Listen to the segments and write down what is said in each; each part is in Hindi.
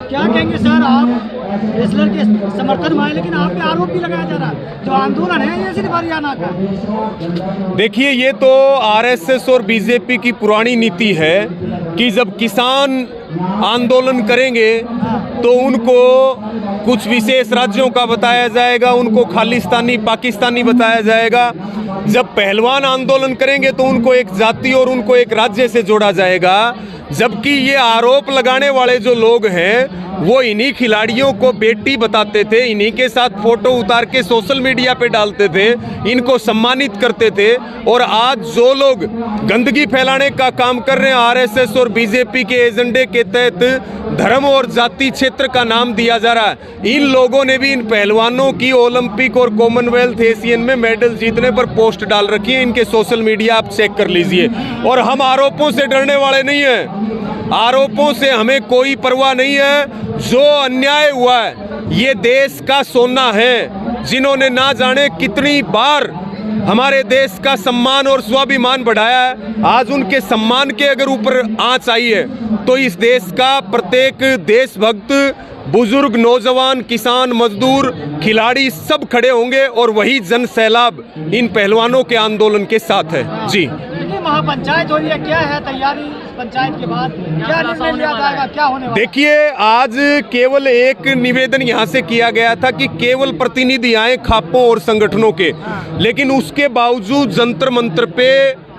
क्या कहेंगे सर, आप रेसलर के समर्थन में आए, लेकिन आप पे आरोप भी लगाया जा रहा है जो आंदोलन है ये सिर्फ हरियाणा का है। देखिए, ये तो आरएसएस और बीजेपी की पुरानी नीति है कि जब किसान आंदोलन करेंगे तो उनको कुछ विशेष राज्यों का बताया जाएगा, उनको खालिस्तानी पाकिस्तानी बताया जाएगा। जब पहलवान आंदोलन करेंगे तो उनको एक जाति और उनको एक राज्य से जोड़ा जाएगा। जबकि ये आरोप लगाने वाले जो लोग हैं वो इन्हीं खिलाड़ियों को बेटी बताते थे, इन्हीं के साथ फोटो उतार के सोशल मीडिया पे डालते थे, इनको सम्मानित करते थे। और आज जो लोग गंदगी फैलाने का काम कर रहे हैं आरएसएस और बीजेपी के एजेंडे के तहत, धर्म और जाति क्षेत्र का नाम दिया जा रहा है। इन लोगों ने भी इन पहलवानों की ओलंपिक और कॉमनवेल्थ एशियन में मेडल जीतने पर पोस्ट डाल रखी है। इनके सोशल मीडिया आप चेक कर लीजिए। और हम आरोपों से डरने वाले नहीं हैं, आरोपों से हमें कोई परवाह नहीं है। जो अन्याय हुआ है ये देश का सोना है, जिन्होंने ना जाने कितनी बार हमारे देश का सम्मान और स्वाभिमान बढ़ाया है। आज उनके सम्मान के अगर ऊपर आंच आई है तो इस देश का प्रत्येक देशभक्त, बुजुर्ग, नौजवान, किसान, मजदूर, खिलाड़ी सब खड़े होंगे और वही जन सैलाब इन पहलवानों के आंदोलन के साथ है। जी, महापंचायत हो रही है, क्या है तैयारी पंचायत के बाद, क्या निर्णय लिया जाएगा, क्या होने वाला? देखिए, आज केवल एक निवेदन यहाँ से किया गया था कि केवल प्रतिनिधि आए खापों और संगठनों के, लेकिन उसके बावजूद जंतर मंतर पे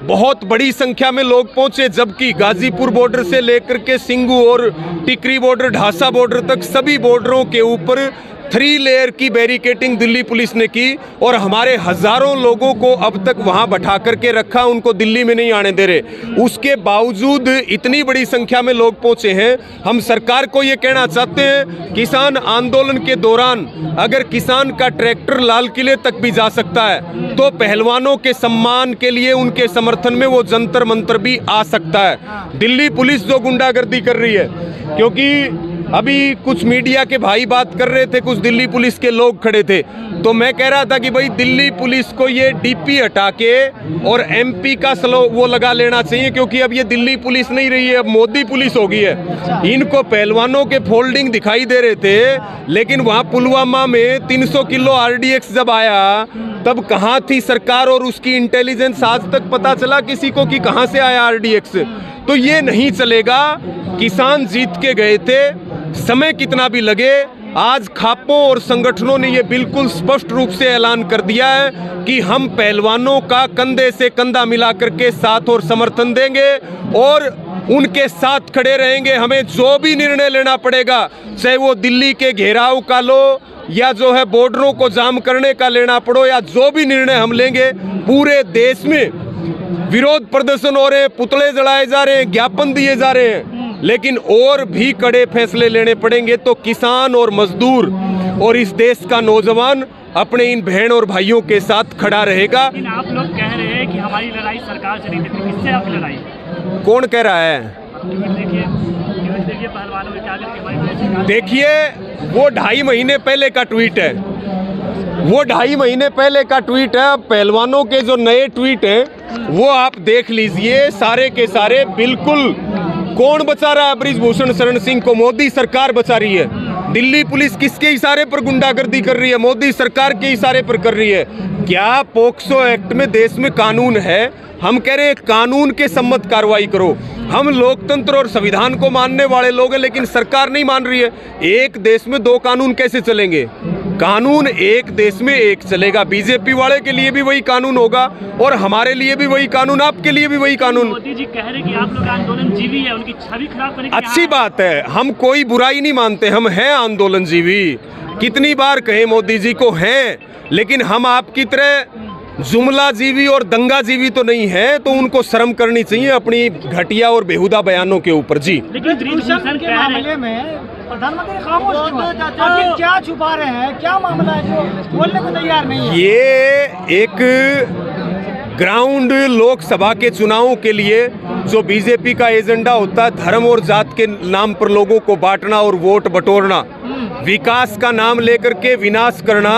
बहुत बड़ी संख्या में लोग पहुंचे। जबकि गाजीपुर बॉर्डर से लेकर के सिंगू और टिकरी बॉर्डर, ढासा बॉर्डर तक सभी बॉर्डरों के ऊपर 3 लेयर की बैरिकेटिंग दिल्ली पुलिस ने की और हमारे हजारों लोगों को अब तक वहां बैठा करके रखा, उनको दिल्ली में नहीं आने दे रहे। उसके बावजूद इतनी बड़ी संख्या में लोग पहुंचे हैं। हम सरकार को ये कहना चाहते हैं, किसान आंदोलन के दौरान अगर किसान का ट्रैक्टर लाल किले तक भी जा सकता है तो पहलवानों के सम्मान के लिए, उनके समर्थन में वो जंतर मंतर भी आ सकता है। दिल्ली पुलिस जो गुंडागर्दी कर रही है, क्योंकि अभी कुछ मीडिया के भाई बात कर रहे थे, कुछ दिल्ली पुलिस के लोग खड़े थे, तो मैं कह रहा था कि भाई दिल्ली पुलिस को ये डीपी हटा के और एमपी का वो लगा लेना चाहिए, क्योंकि अब ये दिल्ली पुलिस नहीं रही है, अब मोदी पुलिस हो गई है। इनको पहलवानों के फोल्डिंग दिखाई दे रहे थे, लेकिन वहां पुलवामा में 300 किलो आरडीएक्स जब आया तब कहाँ थी सरकार और उसकी इंटेलिजेंस? आज तक पता चला किसी को कि कहाँ से आया आरडीएक्स? तो ये नहीं चलेगा। किसान जीत के गए थे, समय कितना भी लगे। आज खापों और संगठनों ने ये बिल्कुल स्पष्ट रूप से ऐलान कर दिया है कि हम पहलवानों का कंधे से कंधा मिला करके साथ और समर्थन देंगे और उनके साथ खड़े रहेंगे। हमें जो भी निर्णय लेना पड़ेगा, चाहे वो दिल्ली के घेराव का लो या जो है बॉर्डरों को जाम करने का लेना पड़ो, या जो भी निर्णय हम लेंगे, पूरे देश में विरोध प्रदर्शन हो रहे हैं, पुतले जलाए जा रहे हैं, ज्ञापन दिए जा रहे हैं, लेकिन और भी कड़े फैसले लेने पड़ेंगे। तो किसान और मजदूर और इस देश का नौजवान अपने इन बहन और भाइयों के साथ खड़ा रहेगा। लेकिन आप लोग कह रहे हैं कि हमारी लड़ाई सरकार से नहीं देती, किससे आपकी लड़ाई? कौन कह रहा है? देखिए पहलवानों के क्या, देखिए वो 2.5 महीने पहले का ट्वीट है, वो 2.5 महीने पहले का ट्वीट है। अब पहलवानों के जो नए ट्वीट हैं वो आप देख लीजिए, सारे के सारे बिल्कुल। कौन बचा रहा है बृजभूषण शरण सिंह को? मोदी सरकार बचा रही है। दिल्ली पुलिस किसके इशारे पर गुंडागर्दी कर रही है? मोदी सरकार के इशारे पर कर रही है। क्या पोक्सो एक्ट में देश में कानून है? हम कह रहे हैं कानून के सम्मत कार्रवाई करो। हम लोकतंत्र और संविधान को मानने वाले लोग हैं, लेकिन सरकार नहीं मान रही है। एक देश में 2 कानून कैसे चलेंगे? कानून एक देश में एक चलेगा। बीजेपी वाले के लिए भी वही कानून होगा और हमारे लिए भी वही कानून, आपके लिए भी वही कानून। मोदी जी कह रहे कि आप लोग आंदोलन जीवी है, उनकी छवि खराब करने की अच्छी बात है, हम कोई बुराई नहीं मानते, हम हैं आंदोलन जीवी। कितनी बार कहे मोदी जी को हैं, लेकिन हम आपकी तरह जुमला जीवी और दंगा जीवी तो नहीं है, तो उनको शर्म करनी चाहिए अपनी घटिया और बेहुदा बयानों के ऊपर। जी, लेकिन के मामले में प्रधानमंत्री खामोश क्यों हैं? आखिर क्या छुपा रहे हैं? क्या मामला है जो बोलने को तैयार नहीं है? ये एक ग्राउंड लोकसभा के चुनावों के लिए जो बीजेपी का एजेंडा होता है, धर्म और जात के नाम पर लोगों को बांटना और वोट बटोरना, विकास का नाम लेकर के विनाश करना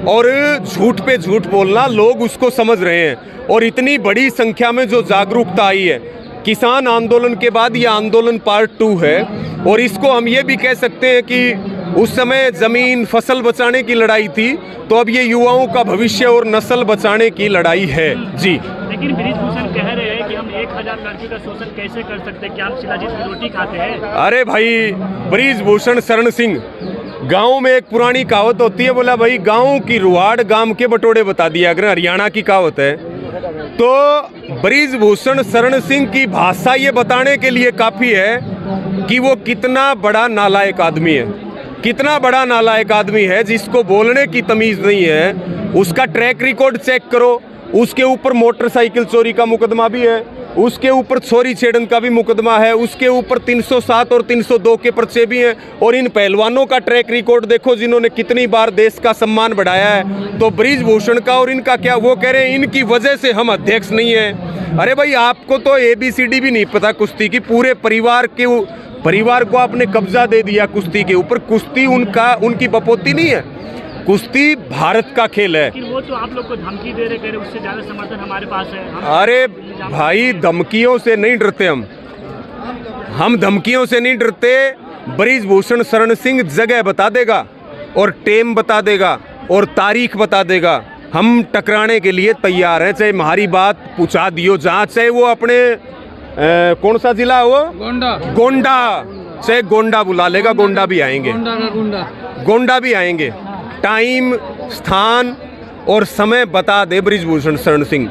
और झूठ पे झूठ बोलना, लोग उसको समझ रहे हैं। और इतनी बड़ी संख्या में जो जागरूकता आई है, किसान आंदोलन के बाद ये आंदोलन पार्ट 2 है। और इसको हम ये भी कह सकते हैं कि उस समय ज़मीन फसल बचाने की लड़ाई थी, तो अब ये युवाओं का भविष्य और नस्ल बचाने की लड़ाई है जी। लेकिन बृजभूषण कह रहे हैं कि हम 1000 लड़की का शोषण कैसे कर सकते हैं, क्या हम शिलाजीत की रोटी खाते हैं? अरे भाई, बृजभूषण शरण सिंह, गाँव में एक पुरानी कहावत होती है, बोला भाई गाँव की रुआड़ गाम के बटोड़े बता दिया, अगर हरियाणा की कहावत है। तो बृजभूषण शरण सिंह की भाषा ये बताने के लिए काफ़ी है कि वो कितना बड़ा नालायक आदमी है, कितना बड़ा नालायक आदमी है, जिसको बोलने की तमीज़ नहीं है। उसका ट्रैक रिकॉर्ड चेक करो, उसके ऊपर मोटरसाइकिल चोरी का मुकदमा भी है, उसके ऊपर छोरी छेड़न का भी मुकदमा है, उसके ऊपर 307 और 302 के पर्चे भी हैं। और इन पहलवानों का ट्रैक रिकॉर्ड देखो, जिन्होंने कितनी बार देश का सम्मान बढ़ाया है। तो बृजभूषण का और इनका क्या, वो कह रहे हैं इनकी वजह से हम अध्यक्ष नहीं हैं। अरे भाई, आपको तो ABCD भी नहीं पता कुश्ती की, पूरे परिवार को आपने कब्जा दे दिया कुश्ती के ऊपर। कुश्ती उनकी बपोती नहीं है, कुश्ती भारत का खेल है। लेकिन वो तो आप लोग को धमकी दे रहे, कह रहे उससे ज़्यादा समर्थन हमारे पास है। अरे भाई, धमकियों से नहीं डरते हम धमकियों से नहीं डरते। बृजभूषण शरण सिंह जगह बता देगा और टेम बता देगा और तारीख बता देगा। हम टकराने के लिए तैयार हैं, चाहे हमारी बात पहुँचा दियो जहाँ, चाहे वो अपने कौन सा जिला है वो, गोंडा, चाहे गोंडा बुला लेगा, गोंडा भी आएंगे, गोंडा भी आएंगे। टाइम, स्थान और समय बता दे बृजभूषण शरण सिंह।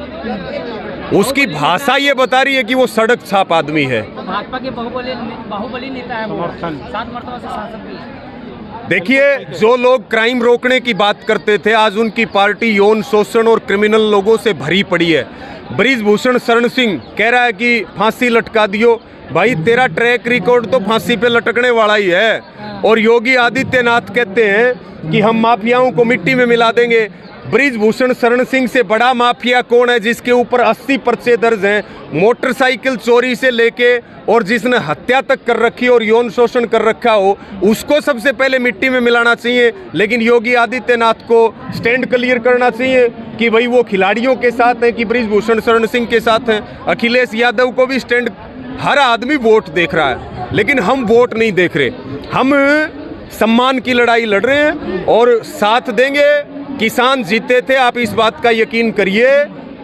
उसकी भाषा ये बता रही है कि वो सड़क छाप आदमी है। भाजपा के बाहुबली नेता है, 7 मरतबा से सांसद भी है। देखिए, जो लोग क्राइम रोकने की बात करते थे, आज उनकी पार्टी यौन शोषण और क्रिमिनल लोगों से भरी पड़ी है। बृजभूषण शरण सिंह कह रहा है कि फांसी लटका दियो। भाई, तेरा ट्रैक रिकॉर्ड तो फांसी पे लटकने वाला ही है। और योगी आदित्यनाथ कहते हैं कि हम माफियाओं को मिट्टी में मिला देंगे। बृजभूषण शरण सिंह से बड़ा माफिया कौन है, जिसके ऊपर 80 पर्चे दर्ज हैं, मोटरसाइकिल चोरी से लेके, और जिसने हत्या तक कर रखी और यौन शोषण कर रखा हो, उसको सबसे पहले मिट्टी में मिलाना चाहिए। लेकिन योगी आदित्यनाथ को स्टैंड क्लियर करना चाहिए कि भाई वो खिलाड़ियों के साथ हैं कि बृजभूषण शरण सिंह के साथ हैं। अखिलेश यादव को भी स्टैंड, हर आदमी वोट देख रहा है, लेकिन हम वोट नहीं देख रहे। हम सम्मान की लड़ाई लड़ रहे हैं और साथ देंगे। किसान जीते थे, आप इस बात का यकीन करिए,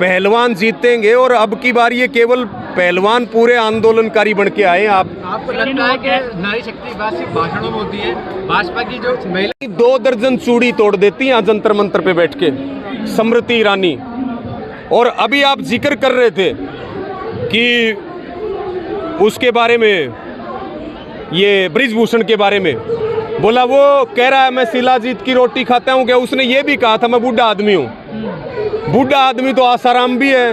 पहलवान जीतेंगे। और अब की बार ये केवल पहलवान पूरे आंदोलनकारी बन के आए। आपको लगता है कि नारी शक्ति बात सिर्फ भाषणों में होती है? भाजपा की जो महिला 2 दर्जन चूड़ी तोड़ देती हैं जंतर मंतर पे बैठ के, स्मृति ईरानी। और अभी आप जिक्र कर रहे थे कि उसके बारे में, ये बृजभूषण के बारे में बोला, वो कह रहा है मैं शिलाजीत की रोटी खाता हूँ। क्या उसने ये भी कहा था मैं बूढ़ा आदमी हूँ? बूढ़ा आदमी तो आसाराम भी है।